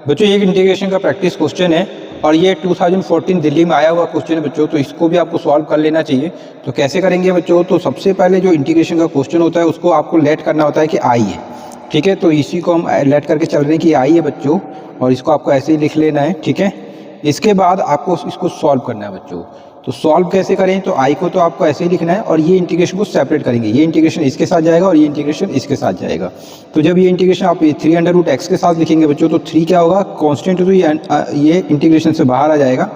बच्चों एक इंटीग्रेशन का प्रैक्टिस क्वेश्चन है और ये 2014 दिल्ली में आया हुआ क्वेश्चन है बच्चों, तो इसको भी आपको सॉल्व कर लेना चाहिए। तो कैसे करेंगे बच्चों, तो सबसे पहले जो इंटीग्रेशन का क्वेश्चन होता है उसको आपको लेट करना होता है कि आई है, ठीक है। तो इसी को हम लेट करके चल रहे हैं कि आई है बच्चों, और इसको आपको ऐसे ही लिख लेना है, ठीक है। इसके बाद आपको इसको सॉल्व करना है बच्चों। तो सॉल्व कैसे करें, तो आई को तो आपको ऐसे ही लिखना है और ये इंटीग्रेशन को सेपरेट करेंगे। ये इंटीग्रेशन इसके साथ जाएगा और ये इंटीग्रेशन इसके साथ जाएगा। तो जब ये इंटीग्रेशन आप 3√x के साथ लिखेंगे बच्चों, तो 3 क्या होगा, कांस्टेंट, तो ये इंटीग्रेशन से बाहर आ जाएगा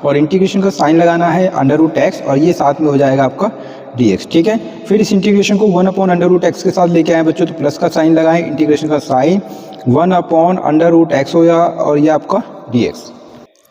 और इंटीग्रेशन का साइन लगाना है √x और ये साथ में हो जाएगा आपका dx, ठीक है। फिर इस इंटीग्रेशन को 1/√x के साथ लेके आए बच्चों, तो प्लस का साइन लगाएं, इंटीग्रेशन का साइन 1/√x हो गया और ये आपका dx।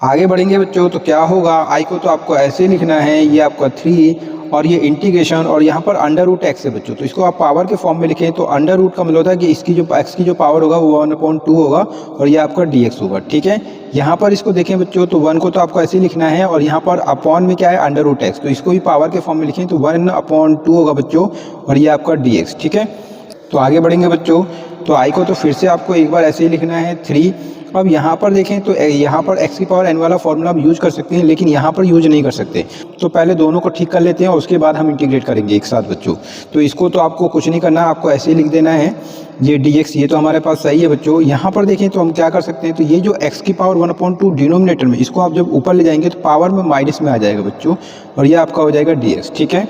आगे बढ़ेंगे बच्चों, तो क्या होगा, आई को तो आपको ऐसे लिखना है, ये आपका 3 और ये इंटीग्रेशन और यहाँ पर √x है बच्चों, तो इसको आप पावर के फॉर्म में लिखें। तो √ का मतलब होता है कि इसकी जो x की जो पावर होगा वो 1/2 होगा और ये आपका dx होगा, ठीक है। यहाँ पर इसको देखें बच्चों, तो 1 को तो आपको ऐसे लिखना है और यहाँ पर अपॉन में क्या है, √x, तो इसको भी पावर के फॉर्म में लिखें, तो 1/2 होगा बच्चों और ये आपका dx, ठीक है। तो आगे बढ़ेंगे बच्चों, तो आई को तो फिर से आपको एक बार ऐसे ही लिखना है 3। अब यहाँ पर देखें तो यहाँ पर x की पावर n वाला फॉर्मूला हम यूज कर सकते हैं, लेकिन यहाँ पर यूज नहीं कर सकते। तो पहले दोनों को ठीक कर लेते हैं और उसके बाद हम इंटीग्रेट करेंगे एक साथ बच्चों। तो इसको तो आपको कुछ नहीं करना, आपको ऐसे ही लिख देना है, ये dx, ये तो हमारे पास सही है बच्चों। यहाँ पर देखें तो हम क्या कर सकते हैं, तो ये जो x की पावर 1/2 डिनोमिनेटर में, इसको आप जब ऊपर ले जाएंगे तो पावर में माइनस में आ जाएगा बच्चों और ये आपका हो जाएगा dx, ठीक है,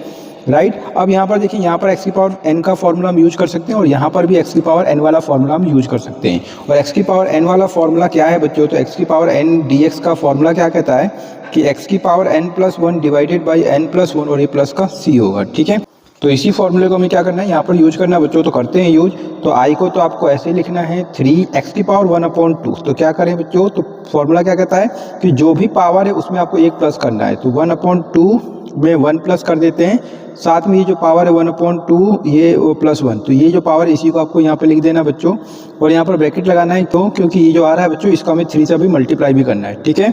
राइट। अब यहाँ पर देखिए, यहाँ पर x की पावर n का फॉर्मूला हम यूज कर सकते हैं और यहाँ पर भी x की पावर n वाला फॉर्मूला हम यूज कर सकते हैं। और x की पावर n वाला फॉर्मूला क्या है बच्चों, तो x की पावर n dx का फॉर्मूला क्या कहता है कि x की power n+1 divided by n+1 और ये प्लस का c होगा, ठीक है। तो इसी फॉर्मूले को हमें क्या करना है, यहाँ पर यूज करना है बच्चों, तो करते हैं यूज। तो आई को तो आपको ऐसे ही लिखना है 3x की पावर 1/2। तो क्या करें बच्चों, तो फॉर्मूला क्या कहता है कि जो भी पावर है उसमें आपको एक प्लस करना है, तो 1/2 में 1 प्लस कर देते हैं, साथ में ये जो पावर है 1/2 ये +1, तो ये जो पावर इसी को आपको यहाँ पे लिख देना बच्चों और यहाँ पर ब्रैकेट लगाना है, तो क्योंकि ये जो आ रहा है बच्चों इसको हमें 3 से भी मल्टीप्लाई भी करना है, ठीक है।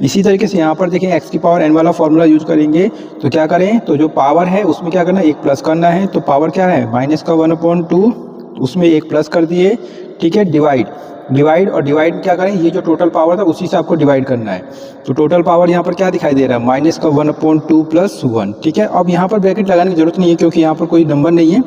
इसी तरीके से यहाँ पर देखें x की पावर n वाला फॉर्मूला यूज करेंगे, तो क्या करें, तो जो पावर है उसमें क्या करना है, एक प्लस करना है। तो पावर क्या है, माइनस का 1/2, उसमें एक प्लस कर दिए, ठीक है, डिवाइड और डिवाइड क्या करें, ये जो टोटल पावर था उसी से आपको डिवाइड करना है। तो टोटल पावर यहाँ पर क्या दिखाई दे रहा है, माइनस का 1/2 + 1, ठीक है। अब यहाँ पर ब्रैकेट लगाने की जरूरत नहीं है क्योंकि यहाँ पर कोई नंबर नहीं है,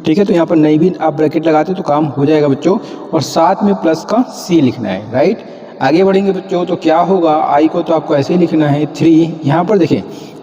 ठीक है। तो यहाँ पर नहीं भी आप ब्रैकेट लगाते तो काम हो जाएगा बच्चों, और साथ में प्लस का c लिखना है, राइट। आगे बढ़ेंगे बच्चों, तो क्या होगा, आई को तो आपको ऐसे ही लिखना है 3, यहाँ पर देखें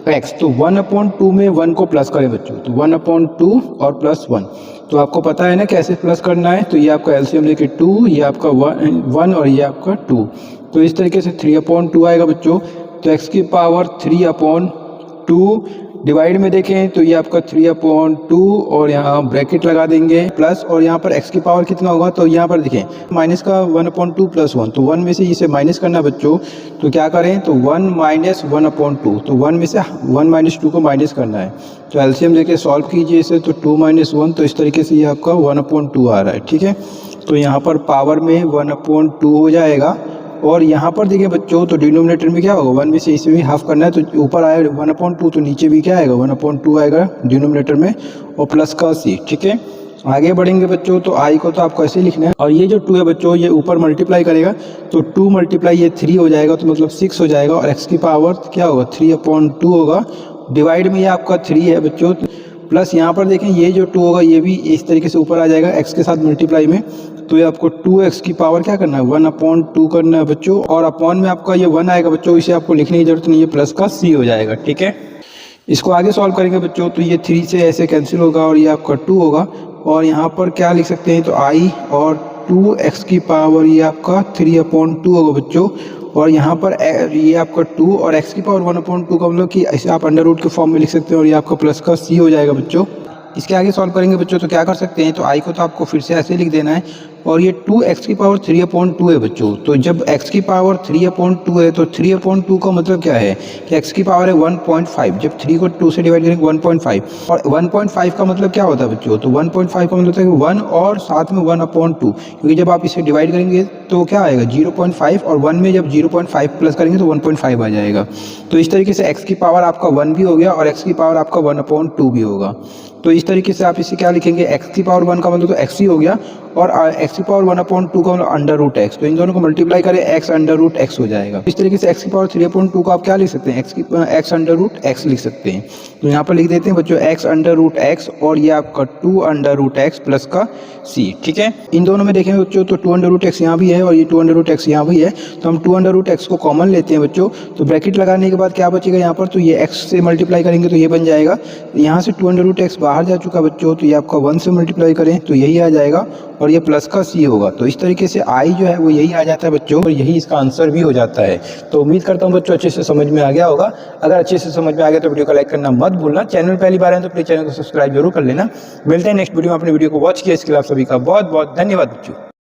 x, तो 1/2 में 1 को प्लस करें बच्चों, तो 1/2 और +1, तो आपको पता है ना कैसे प्लस करना है। तो ये आपका एलसीएम लेके 2, ये आपका 1 और ये आपका 2, तो इस तरीके से 3/2 आएगा बच्चों। तो x की पावर 3/2 डिवाइड में देखें तो ये आपका 3/2 और यहाँ ब्रैकेट लगा देंगे प्लस, और यहाँ पर x की पावर कितना होगा, तो यहाँ पर देखें माइनस का 1/2 + 1, तो 1 में से इसे माइनस करना बच्चों, तो क्या करें, तो 1 - 1/2, तो 1 में से 1 - 2 को माइनस करना है। तो एलसीएम लेके सॉल्व कीजिए इसे, तो 2 - 1, तो इस तरीके से ये आपका 1/2 आ रहा है, ठीक है। तो यहाँ पर पावर में 1/2 हो जाएगा और यहाँ पर देखिए बच्चों, तो डिनोमिनेटर में क्या होगा, 1 में से इसे भी हाफ करना है, तो ऊपर आएगा 1/2, तो नीचे भी क्या आएगा 1/2 आएगा डिनोमिनेटर में और प्लस का c, ठीक है। आगे बढ़ेंगे बच्चों, तो आई को तो आपको ऐसे लिखना है और ये जो 2 है बच्चों ये ऊपर मल्टीप्लाई करेगा, तो 2 × ये 3 हो जाएगा, तो मतलब 6 हो जाएगा और x की पावर क्या होगा 3/2 होगा, डिवाइड में ये आपका 3 है बच्चों, प्लस यहाँ पर देखें ये जो 2 होगा ये भी इस तरीके से ऊपर आ जाएगा x के साथ मल्टीप्लाई में, तो ये आपको 2x की पावर क्या करना है 1/2 करना है बच्चों, और अपॉन में आपका ये 1 आएगा बच्चों, इसे आपको लिखने की जरूरत नहीं है, प्लस का c हो जाएगा, ठीक है। इसको आगे सॉल्व करेंगे बच्चों, तो ये 3 से ऐसे कैंसिल होगा और ये आपका 2 होगा, और यहाँ पर क्या लिख सकते हैं, तो i और 2x की पावर ये आपका 3/2 होगा बच्चों, और यहाँ पर ये आपका 2 और x की पावर 1/2 का मतलब कि ऐसे आप √ के फॉर्म में लिख सकते हैं और ये आपका प्लस का c हो जाएगा बच्चों। इसके आगे सॉल्व करेंगे बच्चों, तो क्या कर सकते हैं, तो आई को तो आपको फिर से ऐसे लिख देना है और ये 2x की पावर 3/2 है बच्चों। तो जब x की पावर 3/2 है तो 3/2 का मतलब क्या है कि x की पावर है 1.5, जब 3 को 2 से डिवाइड करेंगे 1.5, और 1.5 का मतलब क्या होता है बच्चों, तो 1.5 का मतलब होता है कि 1 और साथ में 1/2, क्योंकि जब आप इसे डिवाइड करेंगे तो क्या आएगा 0.5, और 1 में जब 0.5 प्लस करेंगे तो 1.5 आ जाएगा। तो इस तरीके से x की पावर आपका 1 भी हो गया और x की पावर आपका 1/2 भी होगा। तो इस तरीके से आप इसे क्या लिखेंगे, एक्स की पावर 1 का मतलब तो एक्स ही हो गया, और एक्स की पावर 1/2 का मतलब अंडर रूट एक्स, तो इन दोनों को मल्टीप्लाई करें एक्स अंडर रूट एक्स हो जाएगा। इस तरीके से एक्स की पावर 3/2 को आप क्या लिख सकते हैं, एक्स अंडर रूट एक्स लिख सकते हैं। तो यहाँ पर लिख देते हैं बच्चों एक्स अंडर रूट एक्स और ये आपका 2 अंडर रूट एक्स प्लस का सी। ठीक है, इन दोनों में देखेंगे बच्चों तो 2 अंडर रूट एक्स यहाँ भी है और ये 2 अंडर रूट एक्स यहाँ भी है, तो हम 2 अंडर रूट एक्स को कॉमन लेते हैं बच्चों। तो ब्रैकेट लगाने के बाद क्या बचेगा यहाँ पर, तो ये एक्स से मल्टीप्लाई करेंगे तो ये बन जाएगा। यहाँ से 2 अंडर रूट एक्स बाहर जा चुका बच्चों, तो ये आपका 1 से मल्टीप्लाई करें तो यही आ जाएगा और ये प्लस का सी होगा। तो इस तरीके से आई जो है वो यही आ जाता है बच्चों, और यही इसका आंसर भी हो जाता है। तो उम्मीद करता हूँ बच्चों अच्छे से समझ में आ गया होगा। अगर अच्छे से समझ में आ गया तो वीडियो को लाइक करना मत भूलना। चैनल पहली बार है तो प्लीज चैनल को सब्सक्राइब जरूर कर लेना। मिलते हैं नेक्स्ट वीडियो में। अपने वीडियो को वॉच किया इसके लिए आप सभी का बहुत बहुत धन्यवाद बच्चों।